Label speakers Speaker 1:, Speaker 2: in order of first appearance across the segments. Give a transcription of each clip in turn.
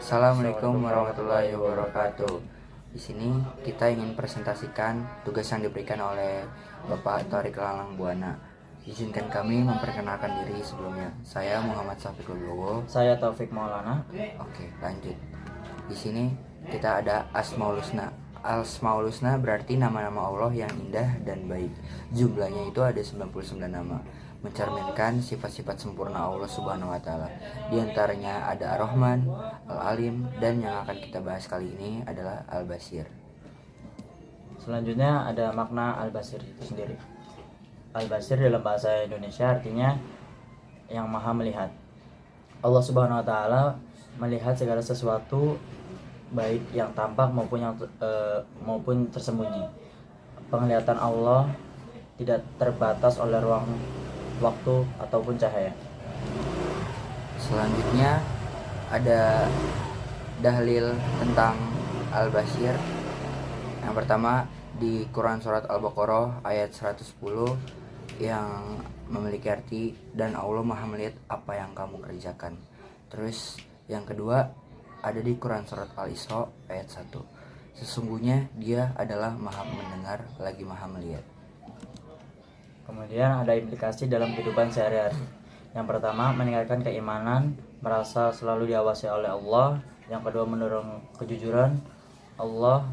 Speaker 1: Assalamualaikum warahmatullahi wabarakatuh. Di sini kita ingin presentasikan tugas yang diberikan oleh Bapak Thorik Lalang Buana. Izinkan kami memperkenalkan diri sebelumnya. Saya Muhammad Syafiqul Bowo.
Speaker 2: Saya Taufik Maulana.
Speaker 1: Oke, lanjut. Di sini kita ada Asmaul Husna. Asmaul Husna berarti nama-nama Allah yang indah dan baik. Jumlahnya itu ada 99 nama, mencerminkan sifat-sifat sempurna Allah Subhanahu wa taala. Di antaranya ada Ar-Rahman, Al-Alim, dan yang akan kita bahas kali ini adalah Al-Basir.
Speaker 2: Selanjutnya ada makna Al-Basir itu sendiri. Al-Basir dalam bahasa Indonesia artinya yang maha melihat. Allah Subhanahu wa taala melihat segala sesuatu baik yang tampak maupun tersembunyi. Penglihatan Allah tidak terbatas oleh ruang, waktu ataupun cahaya.
Speaker 1: Selanjutnya ada dalil tentang Al-Basir. Yang pertama di Quran surat Al-Baqarah ayat 110 yang memiliki arti dan Allah Maha melihat apa yang kamu kerjakan. Terus yang kedua ada di Quran surat Al-Isra ayat 1. Sesungguhnya Dia adalah Maha mendengar lagi Maha melihat.
Speaker 2: Kemudian ada implikasi dalam kehidupan sehari-hari. Yang pertama, meningkatkan keimanan, merasa selalu diawasi oleh Allah. Yang kedua, mendorong kejujuran. Allah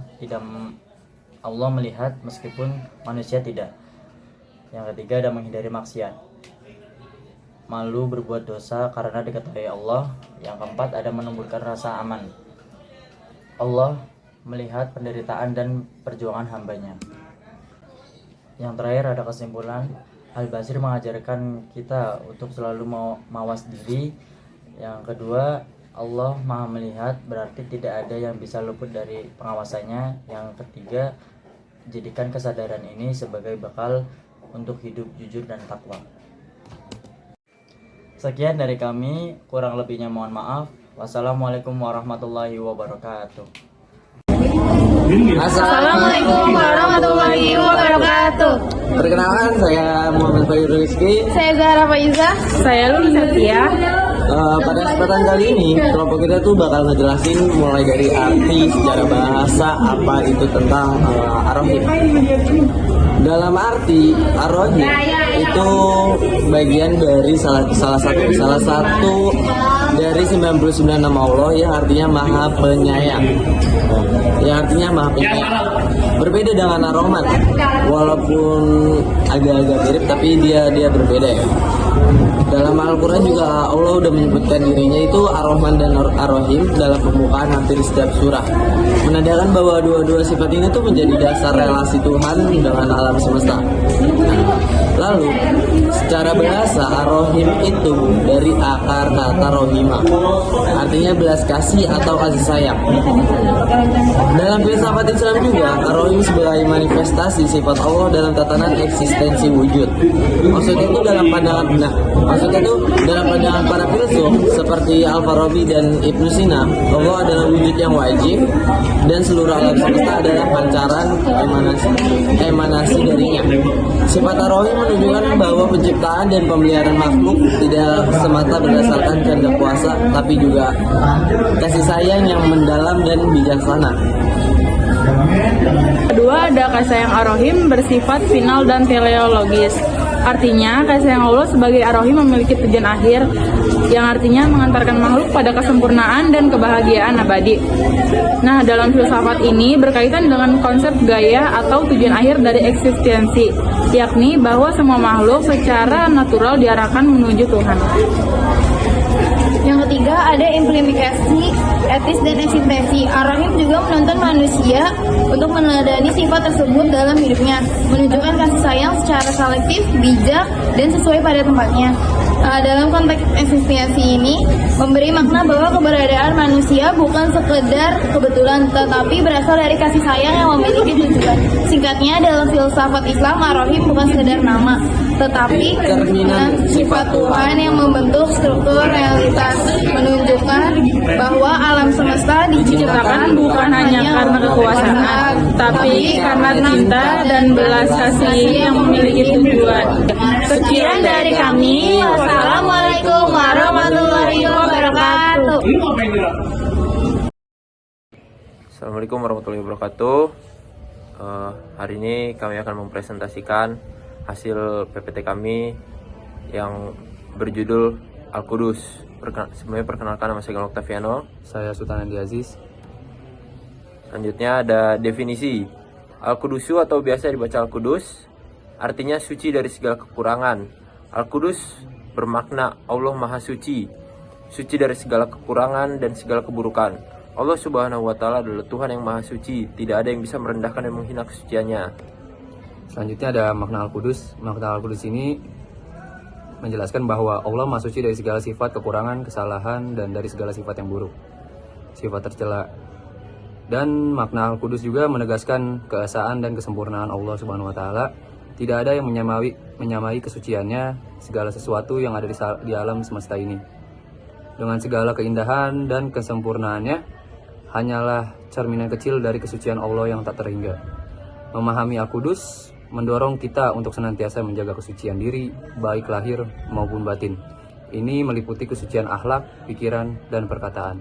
Speaker 2: melihat meskipun manusia tidak. Yang ketiga, ada menghindari maksiat. Malu berbuat dosa karena diketahui Allah. Yang keempat, ada menumbuhkan rasa aman. Allah melihat penderitaan dan perjuangan hambanya. Yang terakhir ada kesimpulan, Al-Basir mengajarkan kita untuk selalu mawas diri. Yang kedua, Allah Maha melihat berarti tidak ada yang bisa luput dari pengawasannya. Yang ketiga, jadikan kesadaran ini sebagai bekal untuk hidup jujur dan takwa. Sekian dari kami, kurang lebihnya mohon maaf. Wassalamualaikum warahmatullahi wabarakatuh.
Speaker 3: Assalamualaikum warahmatullahi wabarakatuh.
Speaker 4: Perkenalkan, saya Muhammad Fahirul Rizky.
Speaker 3: Saya Zahra Faiza. Saya Luli Setia.
Speaker 4: Pada kesempatan kali ini, kelompok kita tuh bakal ngejelasin mulai dari arti, secara bahasa, apa itu tentang Ar-Rahim. Dalam arti Ar-Rahim itu bagian dari salah satu dari 99 nama Allah yang artinya Maha Penyayang. Berbeda dengan Ar-Rahman, walaupun agak-agak mirip tapi dia berbeda ya. Dalam Al-Quran juga Allah udah menyebutkan dirinya itu Ar-Rahman dan Ar-Rahim dalam pembukaan hampir setiap surah, menandakan bahwa dua-dua sifat ini tuh menjadi dasar relasi Tuhan dengan alam semesta. Lalu secara bahasa Ar-Rahim itu dari akar kata rohima, artinya belas kasih atau kasih sayang. Dalam filsafat Islam juga Ar-Rahim sebagai manifestasi sifat Allah dalam tatanan eksistensi wujud. Maksudnya itu dalam pandangan para filsuf seperti Al-Farabi dan Ibnu Sina, Allah adalah wujud yang wajib dan seluruh alam semesta adalah pancaran emanasi darinya. Sifat Ar-Rahim menunjukkan bahwa penciptaan dan pemeliharaan makhluk tidak semata berdasarkan kehendak kuasa, tapi juga kasih sayang yang mendalam dan bijaksana.
Speaker 3: Kedua, ada kasih sayang Ar-Rahim bersifat final dan teleologis. Artinya, kasih sayang Allah sebagai Ar-Rahim memiliki tujuan akhir yang artinya mengantarkan makhluk pada kesempurnaan dan kebahagiaan abadi. Nah, dalam filsafat ini berkaitan dengan konsep gaya atau tujuan akhir dari eksistensi, yakni bahwa semua makhluk secara natural diarahkan menuju Tuhan. Yang ketiga, ada implikasi etis dan eksistensi. Ar-Rahim juga menuntun manusia untuk meneladani sifat tersebut dalam hidupnya, menunjukkan kasih sayang secara selektif, bijak, dan sesuai pada tempatnya. Dalam konteks eksistensi ini, memberi makna bahwa keberadaan manusia bukan sekedar kebetulan, tetapi berasal dari kasih sayang yang memiliki tujuan. Singkatnya, dalam filsafat Islam, Ar-Rahim bukan sekedar nama, tetapi cerminan sifat Tuhan yang membentuk struktur realitas, menunjukkan bahwa alam semesta diciptakan bukan hanya karena kekuasaan, tapi karena cinta dan belas kasih yang memiliki tujuan. Sekian dari kami.
Speaker 5: Wassalamualaikum warahmatullahi wabarakatuh.
Speaker 6: Assalamualaikum warahmatullahi wabarakatuh. Hari ini kami akan mempresentasikan hasil PPT kami yang berjudul Al-Qudus. Sebelumnya perkenalkan, nama saya Gamal Octaviano.
Speaker 7: Saya Sultan Andi Aziz.
Speaker 6: Selanjutnya ada definisi. Al-Qudusu atau biasa dibaca Al-Qudus artinya suci dari segala kekurangan. Al-Qudus bermakna Allah Maha Suci, suci dari segala kekurangan dan segala keburukan. Allah Subhanahu wa Ta'ala adalah Tuhan yang Maha Suci, tidak ada yang bisa merendahkan dan menghina kesuciannya.
Speaker 7: Selanjutnya ada makna Al-Qudus. Makna Al-Qudus ini menjelaskan bahwa Allah Maha Suci dari segala sifat kekurangan, kesalahan, dan dari segala sifat yang buruk, sifat tercela. Dan makna Al-Qudus juga menegaskan keesaan dan kesempurnaan Allah Subhanahu wa Ta'ala. Tidak ada yang menyamai kesuciannya segala sesuatu yang ada di alam semesta ini. Dengan segala keindahan dan kesempurnaannya, hanyalah cerminan kecil dari kesucian Allah yang tak terhingga. Memahami Al-Qudus mendorong kita untuk senantiasa menjaga kesucian diri, baik lahir maupun batin. Ini meliputi kesucian akhlak, pikiran, dan perkataan.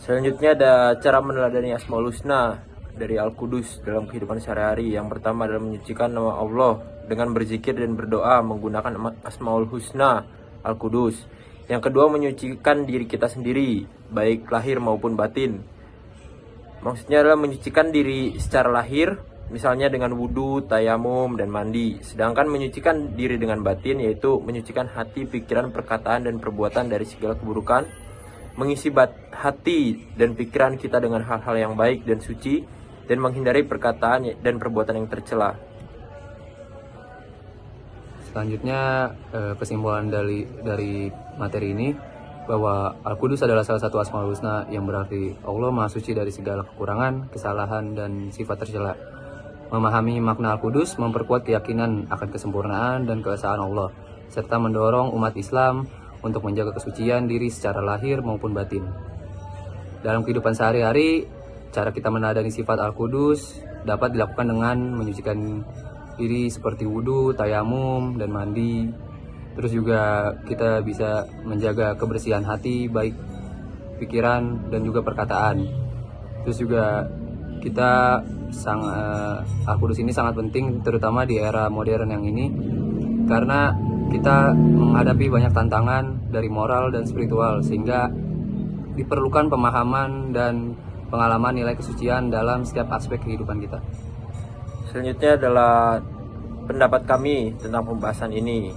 Speaker 6: Selanjutnya ada cara meneladani Asmaul Husna dari Al-Qudus dalam kehidupan sehari-hari. Yang pertama adalah menyucikan nama Allah dengan berzikir dan berdoa menggunakan Asmaul Husna Al-Qudus. Yang kedua, menyucikan diri kita sendiri, baik lahir maupun batin. Maksudnya adalah menyucikan diri secara lahir, misalnya dengan wudhu, tayamum, dan mandi. Sedangkan menyucikan diri dengan batin, yaitu menyucikan hati, pikiran, perkataan, dan perbuatan dari segala keburukan, mengisi hati dan pikiran kita dengan hal-hal yang baik dan suci, dan menghindari perkataan dan perbuatan yang tercela.
Speaker 7: Selanjutnya kesimpulan dari materi ini bahwa Al-Qudus adalah salah satu Asmaul Husna yang berarti Allah Maha Suci dari segala kekurangan, kesalahan, dan sifat tercela. Memahami makna Al-Qudus memperkuat keyakinan akan kesempurnaan dan keesaan Allah, serta mendorong umat Islam untuk menjaga kesucian diri secara lahir maupun batin. Dalam kehidupan sehari-hari, cara kita meneladani sifat Al-Qudus dapat dilakukan dengan menyucikan diri seperti wudhu, tayamum, dan mandi. Terus juga kita bisa menjaga kebersihan hati, baik pikiran dan juga perkataan. Terus juga kita Al-Qudus ini sangat penting terutama di era modern yang ini, karena kita menghadapi banyak tantangan dari moral dan spiritual, sehingga diperlukan pemahaman dan pengalaman nilai kesucian dalam setiap aspek kehidupan kita.
Speaker 6: Selanjutnya adalah pendapat kami tentang pembahasan ini.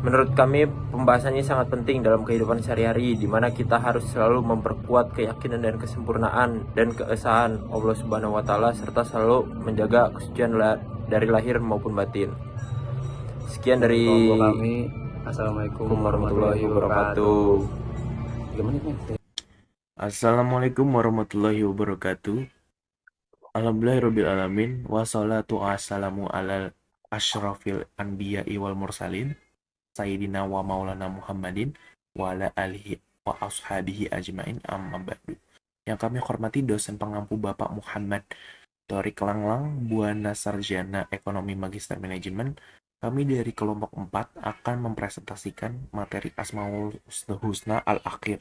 Speaker 6: Menurut kami, pembahasannya sangat penting dalam kehidupan sehari-hari, di mana kita harus selalu memperkuat keyakinan dan kesempurnaan dan keesaan Allah Subhanahu wa Ta'ala, serta selalu menjaga kesucian dari lahir maupun batin. Sekian dari
Speaker 7: kami. Assalamualaikum warahmatullahi wabarakatuh.
Speaker 8: Assalamualaikum warahmatullahi wabarakatuh. Alhamdulillahirrabbilalamin. Wassalatu wassalamu ala asyrafil anbiya'i wal mursalin Sayyidina wa maulana Muhammadin wa ala alihi wa ashabihi ajmain, amma ba'du. Yang kami hormati dosen pengampu Bapak Muhammad Torik Langlang, Buana Sarjana Ekonomi Magister Manajemen. Kami dari kelompok 4 akan mempresentasikan materi Asmaul Husna Al-Akhir.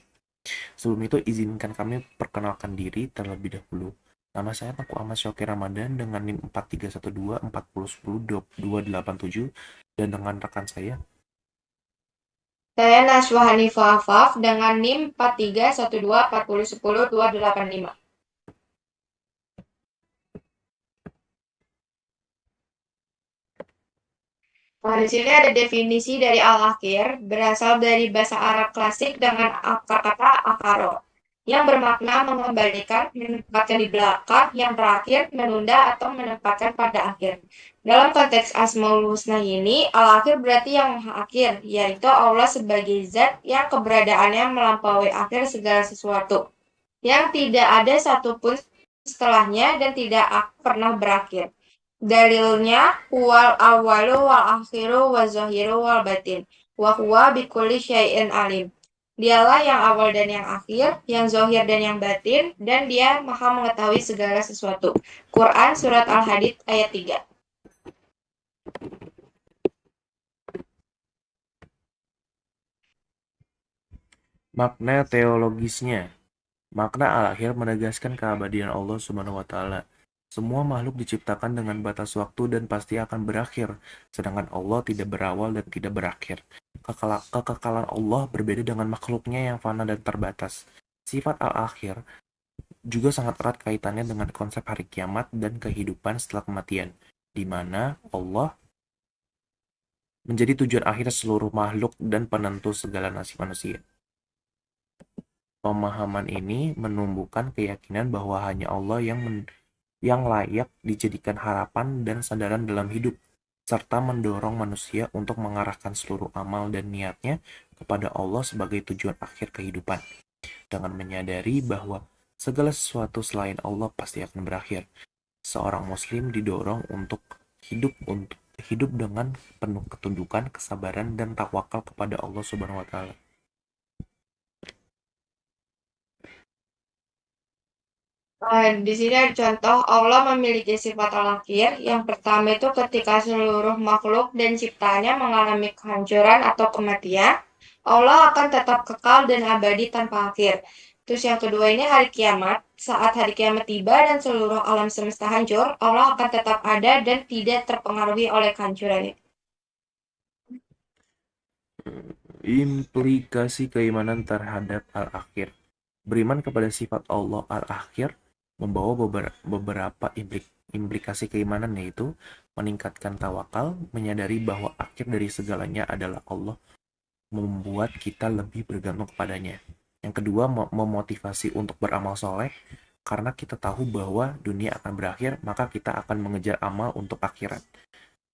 Speaker 8: Sebelum itu, izinkan kami perkenalkan diri terlebih dahulu. Nama saya Tengku Ahmad Syauqi Ramadan dengan NIM 4312 4010 287, dan dengan rekan saya.
Speaker 9: Saya Naswa Hanifah Afaf dengan NIM 4312 4010 285. Nah, di sini ada definisi dari al-akhir, berasal dari bahasa Arab klasik dengan kata akharo, yang bermakna mengembalikan, menempatkan di belakang, yang terakhir, menunda atau menempatkan pada akhir. Dalam konteks Asmaul Husna ini, al-akhir berarti yang maha akhir, yaitu Allah sebagai zat yang keberadaannya melampaui akhir segala sesuatu, yang tidak ada satupun setelahnya dan tidak pernah berakhir. Dalilnya huwal awwalu wal akhiru wal zahiru wal batin wa huwa bikulli syai'in alim. Dialah yang awal dan yang akhir, yang zahir dan yang batin, dan dia maha mengetahui segala sesuatu. Quran Surat Al-Hadid ayat 3.
Speaker 8: Makna teologisnya. Makna al-akhir menegaskan keabadian Allah Subhanahu wa taala. Semua makhluk diciptakan dengan batas waktu dan pasti akan berakhir, sedangkan Allah tidak berawal dan tidak berakhir. Kekekalan Allah berbeda dengan makhluknya yang fana dan terbatas. Sifat al-akhir juga sangat erat kaitannya dengan konsep hari kiamat dan kehidupan setelah kematian, di mana Allah menjadi tujuan akhir seluruh makhluk dan penentu segala nasib manusia. Pemahaman ini menumbuhkan keyakinan bahwa hanya Allah yang layak dijadikan harapan dan sandaran dalam hidup, serta mendorong manusia untuk mengarahkan seluruh amal dan niatnya kepada Allah sebagai tujuan akhir kehidupan. Dengan menyadari bahwa segala sesuatu selain Allah pasti akan berakhir, seorang muslim didorong untuk hidup dengan penuh ketundukan, kesabaran, dan tawakal kepada Allah Subhanahu wa taala.
Speaker 9: Di sini ada contoh Allah memiliki sifat al-akhir. Yang pertama itu ketika seluruh makhluk dan ciptaannya mengalami kehancuran atau kematian, Allah akan tetap kekal dan abadi tanpa akhir. Terus yang kedua ini hari kiamat. Saat hari kiamat tiba dan seluruh alam semesta hancur, Allah akan tetap ada dan tidak terpengaruhi oleh kehancuran itu.
Speaker 8: Implikasi keimanan terhadap al-akhir. Beriman kepada sifat Allah al-akhir membawa beberapa implikasi keimanan, yaitu meningkatkan tawakal, menyadari bahwa akhir dari segalanya adalah Allah, membuat kita lebih bergantung kepadanya. Yang kedua, memotivasi untuk beramal soleh, karena kita tahu bahwa dunia akan berakhir, maka kita akan mengejar amal untuk akhirat.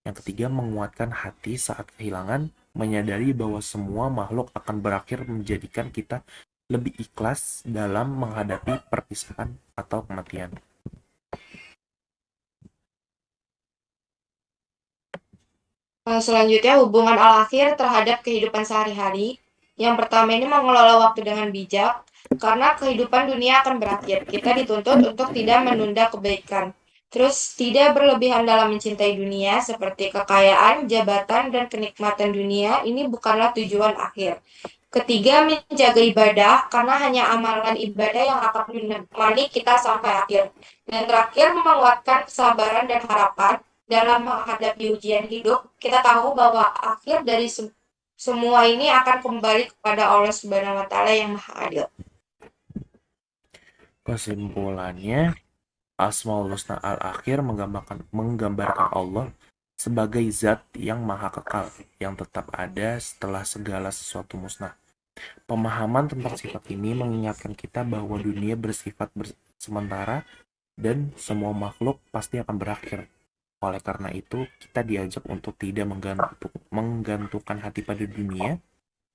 Speaker 8: Yang ketiga, menguatkan hati saat kehilangan, menyadari bahwa semua makhluk akan berakhir, menjadikan kita lebih ikhlas dalam menghadapi perpisahan atau kematian.
Speaker 9: Selanjutnya, hubungan al-akhir terhadap kehidupan sehari-hari. Yang pertama ini mengelola waktu dengan bijak, karena kehidupan dunia akan berakhir. Kita dituntut untuk tidak menunda kebaikan. Terus, tidak berlebihan dalam mencintai dunia, seperti kekayaan, jabatan, dan kenikmatan dunia. Ini bukanlah tujuan akhir. Ketiga, menjaga ibadah, karena hanya amalan ibadah yang akan menemani kita sampai akhir. Dan terakhir, menguatkan kesabaran dan harapan dalam menghadapi ujian hidup. Kita tahu bahwa akhir dari semua ini akan kembali kepada Allah Subhanahu wa taala yang Maha Adil.
Speaker 8: Kesimpulannya, Asmaul Husna al-akhir menggambarkan Allah sebagai zat yang maha kekal, yang tetap ada setelah segala sesuatu musnah. Pemahaman tentang sifat ini mengingatkan kita bahwa dunia bersifat sementara dan semua makhluk pasti akan berakhir. Oleh karena itu, kita diajak untuk tidak menggantungkan hati pada dunia,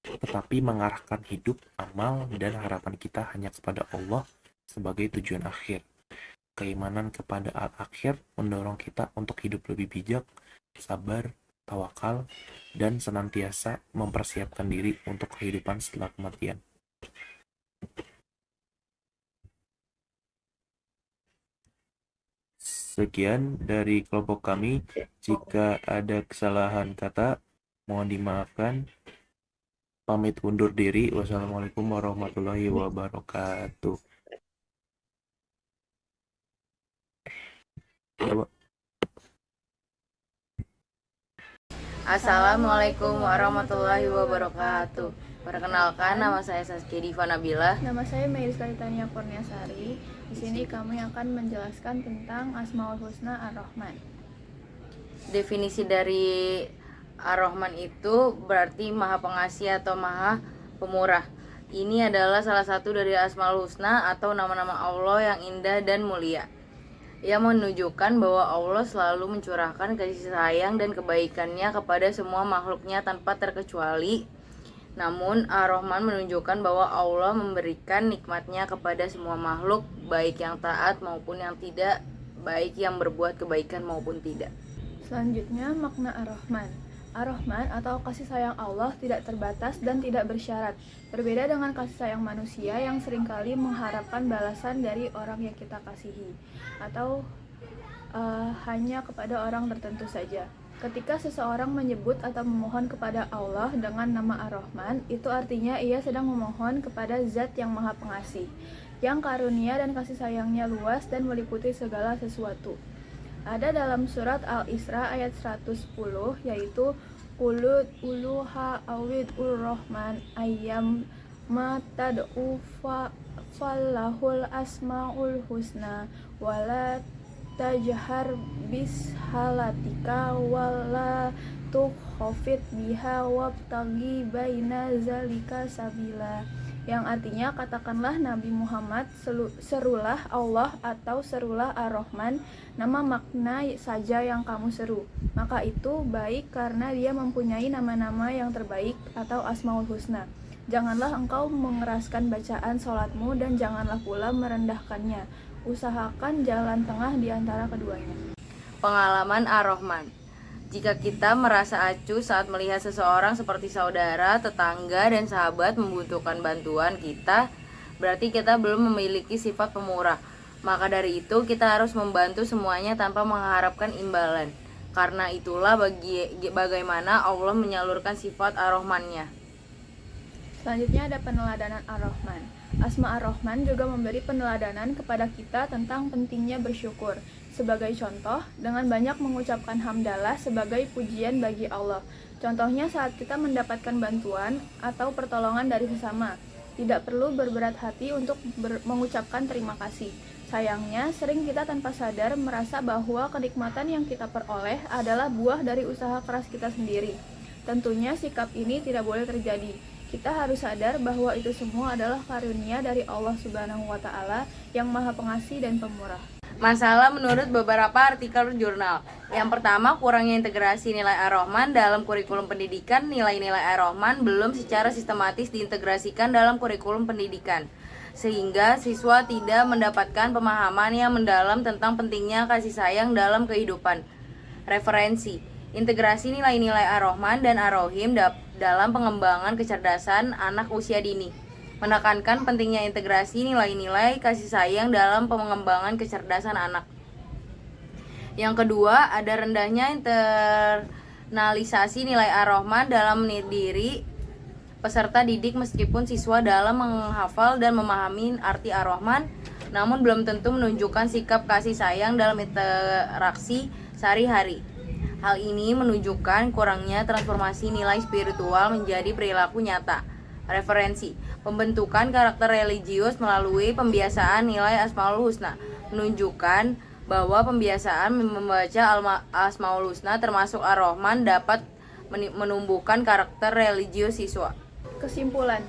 Speaker 8: tetapi mengarahkan hidup, amal, dan harapan kita hanya kepada Allah sebagai tujuan akhir. Keimanan kepada al-akhir mendorong kita untuk hidup lebih bijak, sabar, tawakal, dan senantiasa mempersiapkan diri untuk kehidupan setelah kematian. Sekian dari kelompok kami. Jika ada kesalahan kata, mohon dimaafkan. Pamit undur diri. Wassalamualaikum warahmatullahi wabarakatuh.
Speaker 5: Assalamualaikum warahmatullahi wabarakatuh. Perkenalkan, nama saya Saskia Diva Nabila.
Speaker 3: Nama saya Meris Kalitania Kurniasari. Di sini kami akan menjelaskan tentang Asmaul Husna Ar-Rahman.
Speaker 5: Definisi dari Ar-Rahman itu berarti Maha Pengasih atau Maha Pemurah. Ini adalah salah satu dari Asmaul Husna atau nama-nama Allah yang indah dan mulia. Ia menunjukkan bahwa Allah selalu mencurahkan kasih sayang dan kebaikannya kepada semua makhluknya tanpa terkecuali. Namun, Ar-Rahman menunjukkan bahwa Allah memberikan nikmatnya kepada semua makhluk, baik yang taat maupun yang tidak, baik yang berbuat kebaikan maupun tidak.
Speaker 3: Selanjutnya, makna Ar-Rahman. Ar-Rahman atau kasih sayang Allah tidak terbatas dan tidak bersyarat. Berbeda dengan kasih sayang manusia yang seringkali mengharapkan balasan dari orang yang kita kasihi atau hanya kepada orang tertentu saja. Ketika seseorang menyebut atau memohon kepada Allah dengan nama Ar-Rahman, itu artinya ia sedang memohon kepada Zat yang Maha Pengasih, yang karunia dan kasih sayangnya luas dan meliputi segala sesuatu. Ada dalam surat Al-Isra ayat 110, yaitu Qul uluha awid ur-Rahman ayyam ma tad'u fallahul asmaul husna wala tajhar bishalatika wala tukhafit biha wabtaghi baina zalika sabila, yang artinya katakanlah Nabi Muhammad, serulah Allah atau serulah Ar-Rahman, nama makna saja yang kamu seru, maka itu baik karena dia mempunyai nama-nama yang terbaik atau Asmaul Husna. Janganlah engkau mengeraskan bacaan sholatmu dan janganlah pula merendahkannya. Usahakan jalan tengah di antara keduanya.
Speaker 5: Pengalaman Ar-Rahman. Jika kita merasa acuh saat melihat seseorang seperti saudara, tetangga, dan sahabat membutuhkan bantuan kita, berarti kita belum memiliki sifat pemurah. Maka dari itu kita harus membantu semuanya tanpa mengharapkan imbalan. Karena itulah bagaimana Allah menyalurkan sifat Ar-Rahman-Nya.
Speaker 3: Selanjutnya ada peneladanan Ar-Rahman. Asma Ar-Rahman juga memberi peneladanan kepada kita tentang pentingnya bersyukur. Sebagai contoh, dengan banyak mengucapkan hamdalah sebagai pujian bagi Allah. Contohnya saat kita mendapatkan bantuan atau pertolongan dari sesama. Tidak perlu berberat hati untuk mengucapkan terima kasih. Sayangnya, sering kita tanpa sadar merasa bahwa kenikmatan yang kita peroleh adalah buah dari usaha keras kita sendiri. Tentunya sikap ini tidak boleh terjadi. Kita harus sadar bahwa itu semua adalah karunia dari Allah Subhanahu wa Ta'ala yang Maha Pengasih dan Pemurah.
Speaker 5: Masalah menurut beberapa artikel jurnal. Yang pertama, kurangnya integrasi nilai Ar-Rahman dalam kurikulum pendidikan. Nilai-nilai Ar-Rahman belum secara sistematis diintegrasikan dalam kurikulum pendidikan, sehingga siswa tidak mendapatkan pemahaman yang mendalam tentang pentingnya kasih sayang dalam kehidupan. Referensi: integrasi nilai-nilai Ar-Rahman dan Ar-Rahim dalam pengembangan kecerdasan anak usia dini. Menekankan pentingnya integrasi nilai-nilai kasih sayang dalam pengembangan kecerdasan anak. Yang kedua, ada rendahnya internalisasi nilai Ar-Rahman dalam diri peserta didik, meskipun siswa dalam menghafal dan memahami arti Ar-Rahman, namun belum tentu menunjukkan sikap kasih sayang dalam interaksi sehari-hari. Hal ini menunjukkan kurangnya transformasi nilai spiritual menjadi perilaku nyata. Referensi: pembentukan karakter religius melalui pembiasaan nilai Asmaul Husna menunjukkan bahwa pembiasaan membaca Asmaul Husna termasuk Ar-Rahman dapat menumbuhkan karakter religius siswa.
Speaker 3: Kesimpulan,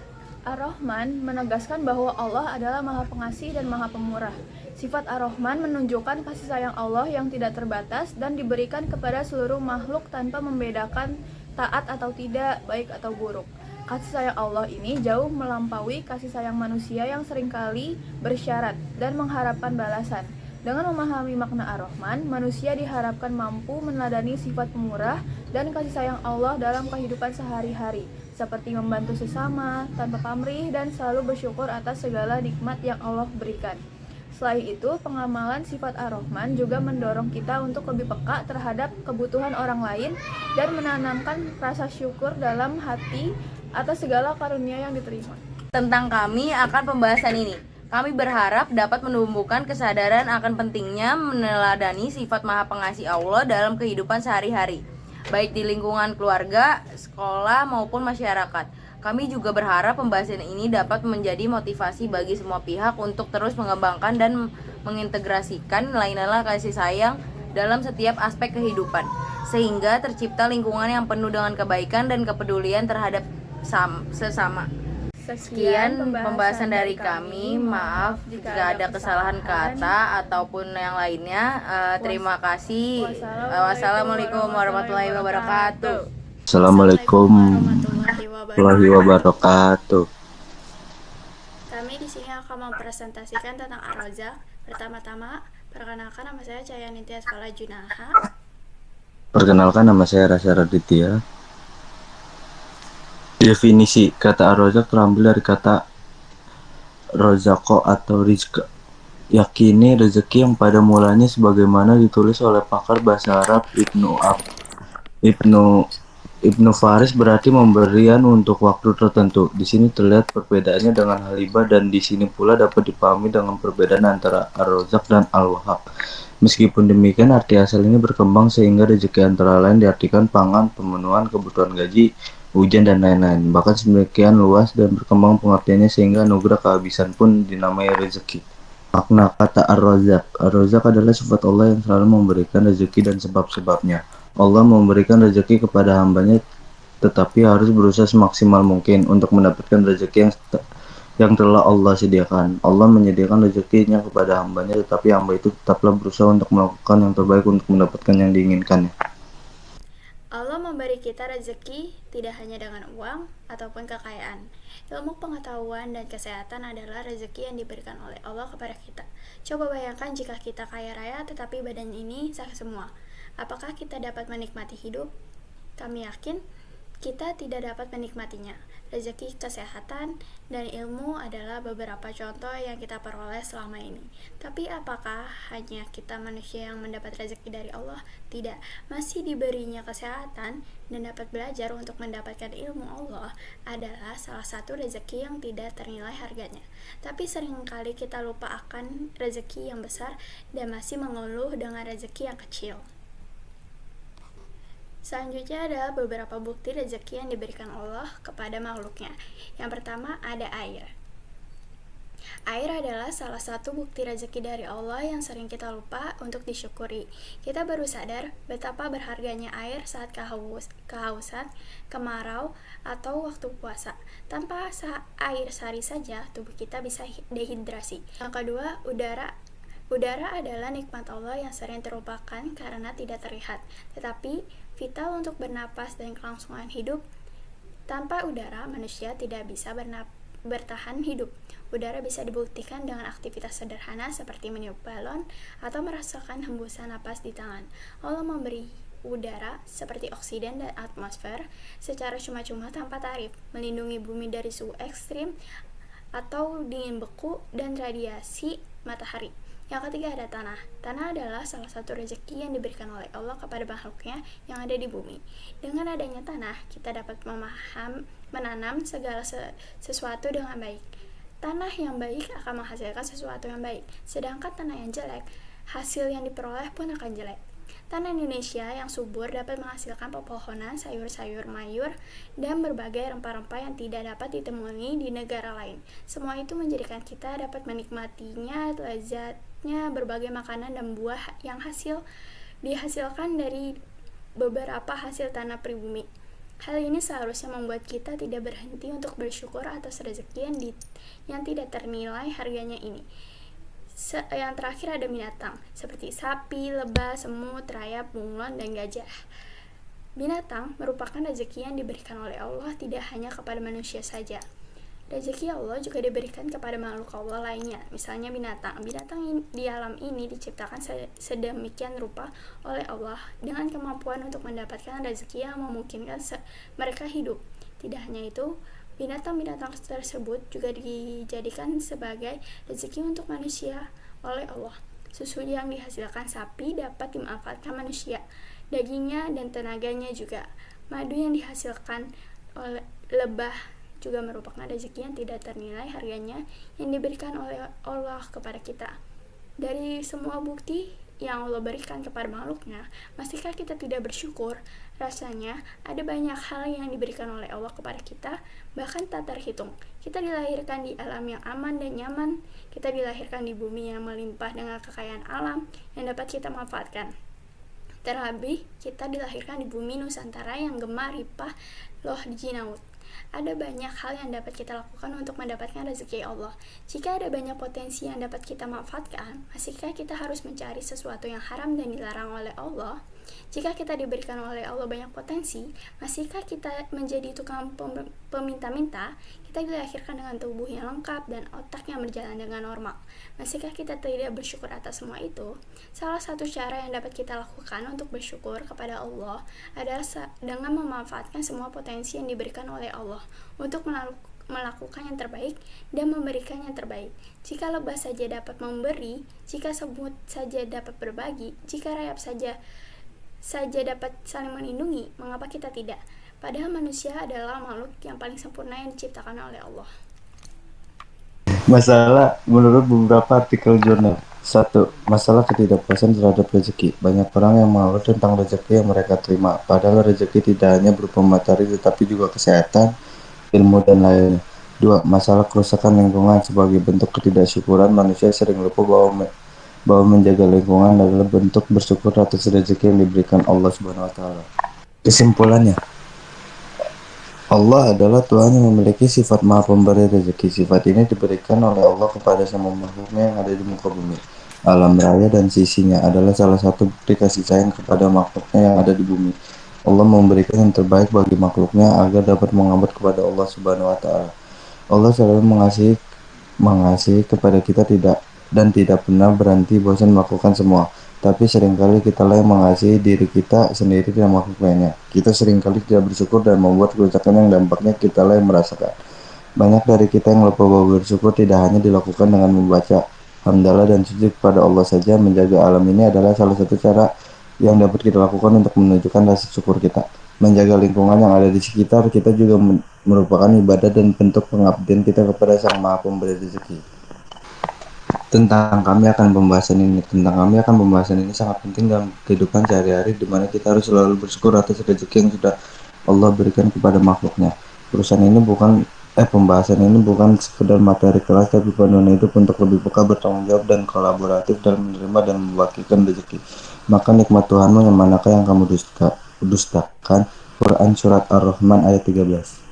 Speaker 3: Ar-Rahman menegaskan bahwa Allah adalah Maha Pengasih dan Maha Pemurah. Sifat Ar-Rahman menunjukkan kasih sayang Allah yang tidak terbatas dan diberikan kepada seluruh makhluk tanpa membedakan taat atau tidak, baik atau buruk. Kasih sayang Allah ini jauh melampaui kasih sayang manusia yang seringkali bersyarat dan mengharapkan balasan. Dengan memahami makna Ar-Rahman, manusia diharapkan mampu meneladani sifat pemurah dan kasih sayang Allah dalam kehidupan sehari-hari, seperti membantu sesama, tanpa pamrih, dan selalu bersyukur atas segala nikmat yang Allah berikan. Selain itu, pengamalan sifat Ar-Rahman juga mendorong kita untuk lebih peka terhadap kebutuhan orang lain dan menanamkan rasa syukur dalam hati atas segala karunia yang diterima.
Speaker 5: Tentang kami akan pembahasan ini, kami berharap dapat menumbuhkan kesadaran akan pentingnya meneladani sifat Maha Pengasih Allah dalam kehidupan sehari-hari, baik di lingkungan keluarga, sekolah, maupun masyarakat. Kami juga berharap pembahasan ini dapat menjadi motivasi bagi semua pihak untuk terus mengembangkan dan mengintegrasikan nilai-nilai kasih sayang dalam setiap aspek kehidupan, sehingga tercipta lingkungan yang penuh dengan kebaikan dan kepedulian terhadap sesama. Sekian pembahasan dari kami. Maaf jika ada kesalahan kata ataupun yang lainnya. Terima kasih. Wassalamualaikum warahmatullahi wabarakatuh.
Speaker 10: Assalamualaikum warahmatullahi wabarakatuh.
Speaker 11: Kami di sini akan mempresentasikan tentang Ar-Razzaq. Pertama-tama, perkenalkan nama saya Cahaya Nitya Sekolah Junaha.
Speaker 10: Perkenalkan nama saya Rasa Raditya. Definisi kata Ar-Razzaq terambil dari kata rozako atau rizq, yakini rezeki yang pada mulanya sebagaimana ditulis oleh pakar bahasa Arab Ibnu Ibnu Ibnu Faris berarti pemberian untuk waktu tertentu. Di sini terlihat perbedaannya dengan Halibah dan di sini pula dapat dipahami dengan perbedaan antara Ar-Razzaq dan Al-Wahhab. Meskipun demikian, arti asal ini berkembang sehingga rezeki antara lain diartikan pangan, pemenuhan kebutuhan gaji, hujan, dan lain-lain. Bahkan sedemikian luas dan berkembang pengertiannya sehingga anugerah kehabisan pun dinamai rezeki. Makna kata Ar-Razzaq. Ar-Razzaq adalah sifat Allah yang selalu memberikan rezeki dan sebab-sebabnya. Allah memberikan rezeki kepada hambanya, tetapi harus berusaha semaksimal mungkin untuk mendapatkan rezeki yang telah Allah sediakan. Allah menyediakan rezekinya kepada hambanya, tetapi hamba itu tetaplah berusaha untuk melakukan yang terbaik untuk mendapatkan yang diinginkannya.
Speaker 11: Allah memberi kita rezeki tidak hanya dengan uang ataupun kekayaan. Ilmu pengetahuan dan kesehatan adalah rezeki yang diberikan oleh Allah kepada kita. Coba bayangkan jika kita kaya raya tetapi badan ini sakit semua. Apakah kita dapat menikmati hidup? Kami yakin kita tidak dapat menikmatinya. Rezeki, kesehatan, dan ilmu adalah beberapa contoh yang kita peroleh selama ini. Tapi apakah hanya kita manusia yang mendapat rezeki dari Allah? Tidak, masih diberinya kesehatan dan dapat belajar untuk mendapatkan ilmu Allah adalah salah satu rezeki yang tidak ternilai harganya. Tapi seringkali kita lupa akan rezeki yang besar dan masih mengeluh dengan rezeki yang kecil. Selanjutnya adalah beberapa bukti rezeki yang diberikan Allah kepada makhluknya. Yang pertama ada air. Air adalah salah satu bukti rezeki dari Allah yang sering kita lupa untuk disyukuri. Kita baru sadar betapa berharganya air saat kehausan, kemarau, atau waktu puasa. Tanpa air sehari saja, tubuh kita bisa dehidrasi. Yang kedua, udara. Udara adalah nikmat Allah yang sering terlupakan karena tidak terlihat, tetapi vital untuk bernapas dan kelangsungan hidup. Tanpa udara, manusia tidak bisa bertahan hidup. Udara bisa dibuktikan dengan aktivitas sederhana seperti meniup balon atau merasakan hembusan napas di tangan. Allah memberi udara seperti oksigen dan atmosfer secara cuma-cuma tanpa tarif, melindungi bumi dari suhu ekstrim atau dingin beku dan radiasi matahari. Yang ketiga ada tanah. Tanah adalah salah satu rezeki yang diberikan oleh Allah kepada makhluknya yang ada di bumi. Dengan adanya tanah, kita dapat menanam segala sesuatu dengan baik. Tanah yang baik akan menghasilkan sesuatu yang baik, sedangkan tanah yang jelek, hasil yang diperoleh pun akan jelek. Tanah Indonesia yang subur dapat menghasilkan pepohonan, sayur-sayur mayur, dan berbagai rempah-rempah yang tidak dapat ditemui di negara lain. Semua itu menjadikan kita dapat menikmatinya, lezatnya berbagai makanan dan buah yang dihasilkan dari beberapa hasil tanah pribumi. Hal ini seharusnya membuat kita tidak berhenti untuk bersyukur atas rezeki yang tidak ternilai harganya ini. Yang terakhir ada binatang, seperti sapi, lebah, semut, rayap, bunglon, dan gajah. Binatang merupakan rezeki yang diberikan oleh Allah tidak hanya kepada manusia saja. Rezeki Allah juga diberikan kepada makhluk Allah lainnya, misalnya binatang. Binatang di alam ini diciptakan sedemikian rupa oleh Allah dengan kemampuan untuk mendapatkan rezeki yang memungkinkan mereka hidup. Tidak hanya itu, binatang-binatang tersebut juga dijadikan sebagai rezeki untuk manusia oleh Allah. Susu yang dihasilkan sapi dapat dimanfaatkan manusia, dagingnya dan tenaganya juga. Madu yang dihasilkan oleh lebah juga merupakan rezeki yang tidak ternilai harganya yang diberikan oleh Allah kepada kita. Dari semua bukti yang Allah berikan kepada makhluknya, masihkah kita tidak bersyukur? Rasanya ada banyak hal yang diberikan oleh Allah kepada kita, bahkan tak terhitung. Kita dilahirkan di alam yang aman dan nyaman. Kita dilahirkan di bumi yang melimpah dengan kekayaan alam yang dapat kita manfaatkan. Terlebih, kita dilahirkan di bumi Nusantara yang gemar ripah loh jinaut. Ada banyak hal yang dapat kita lakukan untuk mendapatkan rezeki Allah. Jika ada banyak potensi yang dapat kita manfaatkan, masihkah kita harus mencari sesuatu yang haram dan dilarang oleh Allah? Jika kita diberikan oleh Allah banyak potensi, masihkah kita menjadi tukang peminta-minta? Kita dilahirkan dengan tubuh yang lengkap dan otak yang berjalan dengan normal. Masihkah kita tidak bersyukur atas semua itu? Salah satu cara yang dapat kita lakukan untuk bersyukur kepada Allah adalah dengan memanfaatkan semua potensi yang diberikan oleh Allah untuk melakukan yang terbaik dan memberikan yang terbaik. Jika lebah saja dapat memberi, jika semut saja dapat berbagi, jika rayap saja saja dapat saling melindungi, mengapa kita tidak? Padahal manusia adalah makhluk yang paling sempurna yang diciptakan oleh Allah.
Speaker 10: Masalah menurut beberapa artikel jurnal. 1. Masalah ketidakpuasan terhadap rezeki. Banyak orang yang mengeluh tentang rezeki yang mereka terima, padahal rezeki tidak hanya berupa materi tetapi juga kesehatan, ilmu, dan lainnya. 2. Masalah kerusakan lingkungan. Sebagai bentuk ketidaksyukuran, manusia sering lupa bahwa menjaga lingkungan adalah bentuk bersyukur atas rezeki yang diberikan Allah Subhanahu wa taala. Kesimpulannya, Allah adalah Tuhan yang memiliki sifat Maha Pemberi rezeki. Sifat ini diberikan oleh Allah kepada semua makhluknya yang ada di muka bumi. Alam raya dan sisinya adalah salah satu bukti kasih sayang kepada makhluknya yang ada di bumi. Allah memberikan yang terbaik bagi makhluknya agar dapat mengabdi kepada Allah Subhanahu wa taala. Allah selalu mengasihi kepada kita tidak pernah berhenti bosan melakukan semua. Tapi seringkali kitalah yang mengasihi diri kita sendiri dan makhluk lainnya. Kita seringkali tidak bersyukur dan membuat kerusakan yang dampaknya kitalah yang merasakan. Banyak dari kita yang lupa bahwa bersyukur tidak hanya dilakukan dengan membaca hamdalah dan sujud kepada Allah saja. Menjaga alam ini adalah salah satu cara yang dapat kita lakukan untuk menunjukkan rasa syukur kita. Menjaga lingkungan yang ada di sekitar kita juga merupakan ibadah dan bentuk pengabdian kita kepada Sang Maha Pemberi rezeki. Tentang kami akan pembahasan ini sangat penting dalam kehidupan sehari-hari, di mana kita harus selalu bersyukur atas rezeki yang sudah Allah berikan kepada makhluknya. Pembahasan ini bukan sekedar materi kelas, tapi panduan hidup untuk lebih peka, bertanggung jawab, dan kolaboratif dalam menerima dan membagikan rezeki. Maka nikmat Tuhanmu yang manakah yang kamu dustakan? Quran Surat Ar-Rahman ayat 13.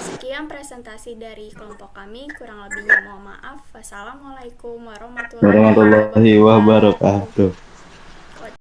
Speaker 11: Sekian presentasi dari kelompok kami, kurang lebihnya mohon maaf. Wassalamualaikum warahmatullahi
Speaker 10: Warahmatullahi wabarakatuh.